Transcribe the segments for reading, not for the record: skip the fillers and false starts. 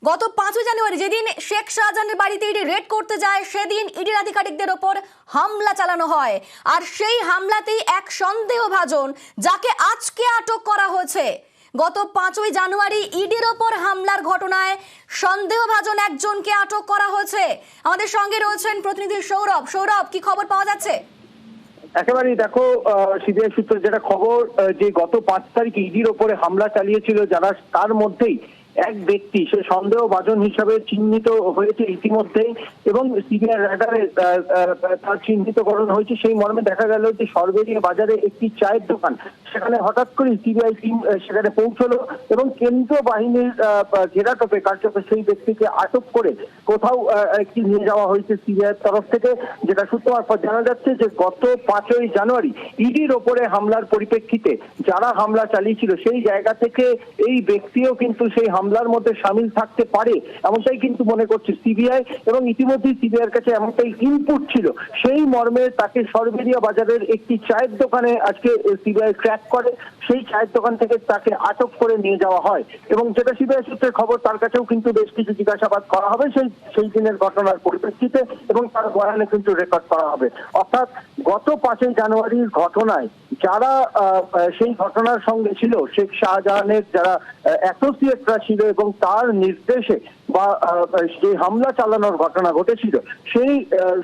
গত 5 জানুয়ারি যেদিন শেখ শাহজাহানের বাড়িতে ইডি রেড করতে যায় সেদিন ইডির আধিকারিকদের ওপর হামলা চালানো হয়। আর সেই হামলাতেই এক সন্দেহভাজন যাকে আজকে আটক করা হয়েছে। গত 5 জানুয়ারি ইডির ওপর হামলার ঘটনায় সন্দেহভাজন একজনকে আটক করা হয়েছে। আমাদের সঙ্গে রয়েছেন প্রতিনিধি সৌরভ। সৌরভ, কি খবর পাওয়া যাচ্ছে? একেবারেই দেখো, সিবিআই সূত্রে যেটা খবর, যে গত 5 তারিখে ইডির ওপরে হামলা চালিয়েছিল যারা, তার মধ্যেই এক ব্যক্তি সে সন্দেহভাজন হিসাবে চিহ্নিত হয়েছে ইতিমধ্যেই, এবং সিবিআই রাডারে তার চিহ্নিতকরণ হয়েছে। সেই মর্মে দেখা গেল যে সরবেরিয়া বাজারে একটি চায়ের দোকান, সেখানে হঠাৎ করে সিবিআই টিম সেখানে পৌঁছলো এবং কেন্দ্রীয় বাহিনীর ঘেরাটোপে কার্যকর সেই ব্যক্তিকে আটক করে কোথাও একটি নিয়ে যাওয়া হয়েছে সিবিআই তরফ থেকে। যেটা সূত্র মারফত জানা যাচ্ছে যে গত 5 জানুয়ারি ইডির ওপরে হামলার পরিপ্রেক্ষিতে যারা হামলা চালিয়েছিল সেই জায়গা থেকে এই ব্যক্তিও কিন্তু সেই হামলার মধ্যে সামিল থাকতে পারে, এমনটাই কিন্তু মনে করছে সিবিআই। এবং ইতিমধ্যেই সিবিআইয়ের কাছে এমনটাই ইনপুট ছিল, সেই মর্মে তাকে সরবেরিয়া বাজারের একটি চায়ের দোকানে আজকে সিবিআই ট্র্যাক করে। সেই চায়ের দোকান থেকে তাকে আটক করে নিয়ে যাওয়া হয় এবং যেটা সিবিআই সূত্রের খবর, তার কাছেও কিন্তু বেশ কিছু জিজ্ঞাসাবাদ করা হবে সেই দিনের ঘটনার পরিপ্রেক্ষিতে, এবং তার বয়ানে কিন্তু রেকর্ড করা হবে। অর্থাৎ গত 5 জানুয়ারির ঘটনায় যারা সেই ঘটনার সঙ্গে ছিল, শেখ শাহজাহানের যারা অ্যাসোসিয়েটরা ছিল এবং তার নির্দেশে বা যে হামলা চালানোর ঘটনা ঘটেছিল, সেই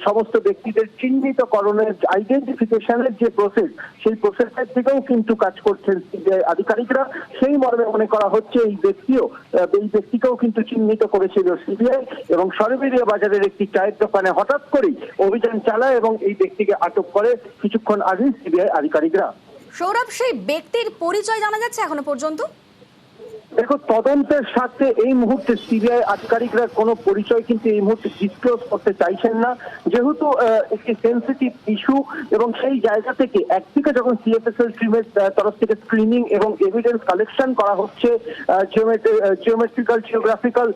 সমস্ত ব্যক্তিদের চিহ্নিতকরণের আইডেন্টিফিকেশনের যে প্রসেস, সেই প্রসেসের থেকেও কিন্তু কাজ করছেন সিবিআই আধিকারিকরা। সেই মর্মে মনে করা হচ্ছে এই ব্যক্তিকেও কিন্তু চিহ্নিত করেছিল সিবিআই এবং সরবেরিয়া বাজারের একটি চায়ের দোকানে হঠাৎ করেই অভিযান চালায় এবং এই ব্যক্তিকে আটক করে কিছুক্ষণ আগে সিবিআই আধিকারিকরা। সৌরভ, সেই ব্যক্তির পরিচয় জানা যাচ্ছে এখনো পর্যন্ত? দেখো, তদন্তের স্বার্থে এই মুহূর্তে সিবিআই আধিকারিকরা কোনো পরিচয় কিন্তু এই মুহূর্তে ডিসক্লোজ করতে চাইছেন না, যেহেতু একটি সেন্সিটিভ ইস্যু। এবং সেই জায়গা থেকে একদিকে যখন সিএফএসএল টিমের তরফ থেকে স্ক্রিনিং এবং এভিডেন্স কালেকশন করা হচ্ছে, জিওগ্রাফিক্যাল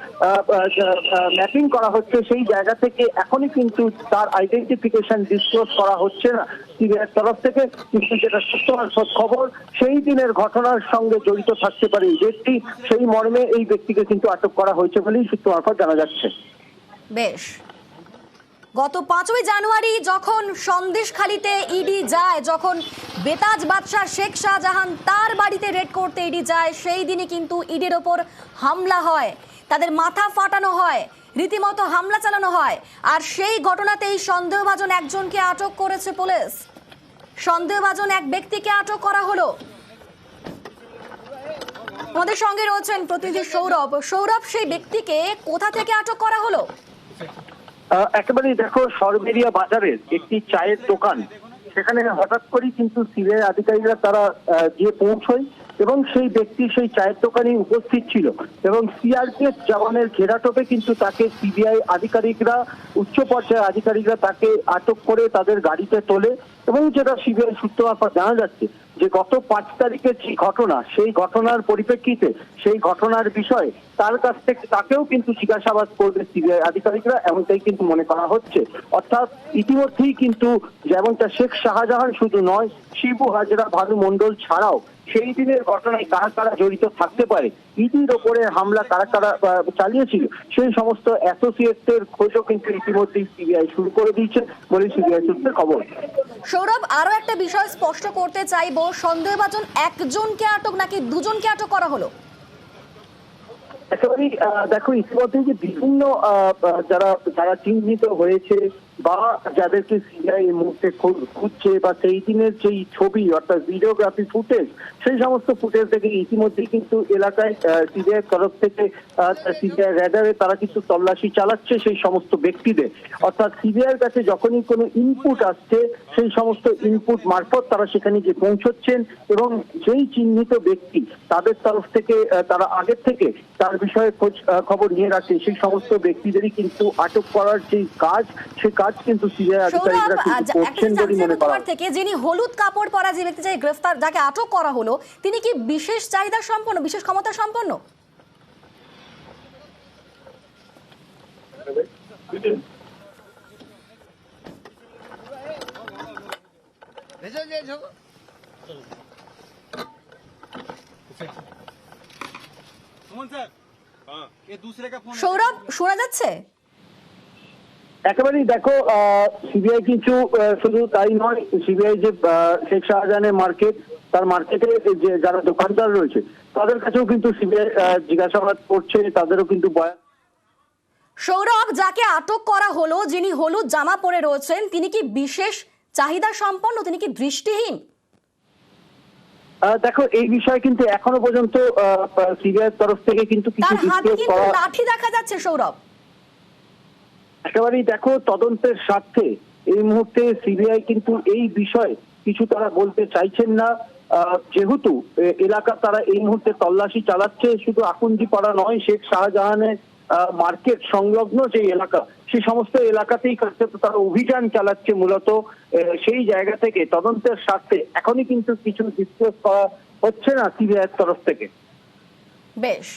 ম্যাপিং করা হচ্ছে, সেই জায়গা থেকে এখনই কিন্তু তার আইডেন্টিফিকেশন ডিসক্লোজ করা হচ্ছে না সিবিআইয়ের তরফ থেকে। কিন্তু যেটা সত্য খবর, সেই দিনের ঘটনার সঙ্গে জড়িত থাকতে পারে এই ব্যক্তি, সেই মর্মে এই ব্যক্তিকে কিন্তু আটক করা হয়েছে বলেই সূত্র মারফত জানা যাচ্ছে। বেশ, গত 5 জানুয়ারি যখন সন্দেশখালীতে ইডি যায়, যখন বেতাজ বাদশাহ শেখ শাহজাহান তার বাড়িতে রেড করতে ইডি যায়, সেই দিনই কিন্তু ইডির ওপর হামলা হয়, তাদের মাথা ফাটানো হয়, রীতিমতো হামলা চালানো হয়। আর সেই ঘটনাতেই সন্দেহভাজন একজনকে আটক করেছে পুলিশ। সন্দেহভাজন এক ব্যক্তিকে আটক করা হলো। আমাদের সঙ্গে রয়েছেন প্রতিনিধি সৌরভ। সৌরভ, সেই ব্যক্তিকে কোথা থেকে আটক করা হলো? একেবারেই দেখো, সরবেরিয়া বাজারের একটি চায়ের দোকান, সেখানে হঠাৎ করেই কিন্তু সিবিআই আধিকারিকরা তারা গিয়ে পৌঁছয় এবং সেই ব্যক্তি সেই চায়ের দোকানে উপস্থিত ছিল এবং সিআরপিএফ জওয়ানের ঘেরাটোপে কিন্তু তাকে সিবিআই আধিকারিকরা, উচ্চ পর্যায়ের আধিকারিকরা তাকে আটক করে তাদের গাড়িতে তোলে। এবং যেটা সিবিআই সূত্র মারফত জানা যাচ্ছে যে গত 5 তারিখের যে ঘটনা, সেই ঘটনার পরিপ্রেক্ষিতে, সেই ঘটনার বিষয়ে তার কাছ থেকে তাকেও কিন্তু জিজ্ঞাসাবাদ করবে সিবিআই আধিকারিকরা, এমনটাই কিন্তু মনে করা হচ্ছে। অর্থাৎ ইতিমধ্যেই কিন্তু যেমনটা শেখ শাহজাহান শুধু নয়, শিবু হাজরা, ভানু মণ্ডল ছাড়াও সেই দিনের ঘটনায় কারা কারা জড়িত থাকতে পারে, ইডির ওপরে হামলা কারা কারা চালিয়েছিল, সেই সমস্ত অ্যাসোসিয়েটদের খোঁজও কিন্তু ইতিমধ্যেই সিবিআই শুরু করে দিয়েছে বলে সিবিআই সূত্রে খবর। সৌরভ, আরো একটা বিষয় স্পষ্ট করতে চাইবো, সন্দেহভাজন একজনকে আটক নাকি দুজনকে আটক করা হলো? একেবারেই দেখো, ইতিমধ্যে যে বিভিন্ন যারা চিহ্নিত হয়েছে বা যাদেরকে সিবিআই এই মুহূর্তে খুঁজছে, বা সেই দিনের যেই ছবি অর্থাৎ ভিডিওগ্রাফি ফুটেজ, সেই সমস্ত ফুটেজ থেকে ইতিমধ্যেই কিন্তু এলাকায় সিবিআই তরফ থেকে সিবিআই র্যাডারে তারা কিছু তল্লাশি চালাচ্ছে সেই সমস্ত ব্যক্তিদের। অর্থাৎ সিবিআইয়ের কাছে যখনই কোনো ইনপুট আসছে, সেই সমস্ত ইনপুট মারফত তারা সেখানে গিয়ে পৌঁছচ্ছেন এবং যেই চিহ্নিত ব্যক্তি তাদের তরফ থেকে তারা আগের থেকে তার বিষয়ে খোঁজ খবর নিয়ে রাখে, সেই সমস্ত ব্যক্তিদেরই কিন্তু আটক করার যে কাজ, সে কাজ কিন্তু সিবিআই আধিকারিকরা করছেন বলে মনে করা হয়। থেকে যিনি হলুদ কাপড় পরা যে ব্যক্তি যাকে আটক করা হলো, তিনি কি বিশেষ চাহিদা সম্পন্ন, বিশেষ ক্ষমতা সম্পন্ন? সৌরভ, শোনা যাচ্ছে? একেবারেই দেখো, সিবিআই কিন্তু শুধু তাই নয়, সিবিআই যে শেখ শাহজাহানের মার্কেট, তার মার্কেটে যে যারা দোকানদার রয়েছে তাদের কাছেও কিন্তু সিবিআই জিজ্ঞাসাবাদ করছে, তাদেরও কিন্তু বয়ান। সৌরভ, যাকে আটক করা হলো, যিনি হলুদ জামা পরে রয়েছেন, তিনি কি বিশেষ চাহিদা সম্পন্ন? তিনি কি দৃষ্টিহীন? দেখো, এই বিষয়ে কিন্তু এখনো পর্যন্ত সিবিআই তরফ থেকে কিন্তু কিছু তার হাতে ডিসক্লোজ কিন্তু করা। লাঠি দেখা যাচ্ছে সৌরভ। একেবারেই দেখো, তদন্তের স্বার্থে এই মুহূর্তে সিবিআই কিন্তু এই বিষয়ে কিছু তারা বলতে চাইছেন না, যেহেতু এলাকা তারা এই মুহূর্তে তল্লাশি চালাচ্ছে। শুধু আকুঞ্জিপাড়া নয়, শেখ শাহজাহানের মার্কেট সংলগ্ন যে এলাকা, সেই সমস্ত এলাকাতেই তারা অভিযান চালাচ্ছে মূলত। সেই জায়গা থেকে তদন্তের স্বার্থে এখনই কিন্তু কিছু ডিসক্লোজ করা হচ্ছে না সিবিআই তরফ থেকে। বেশ।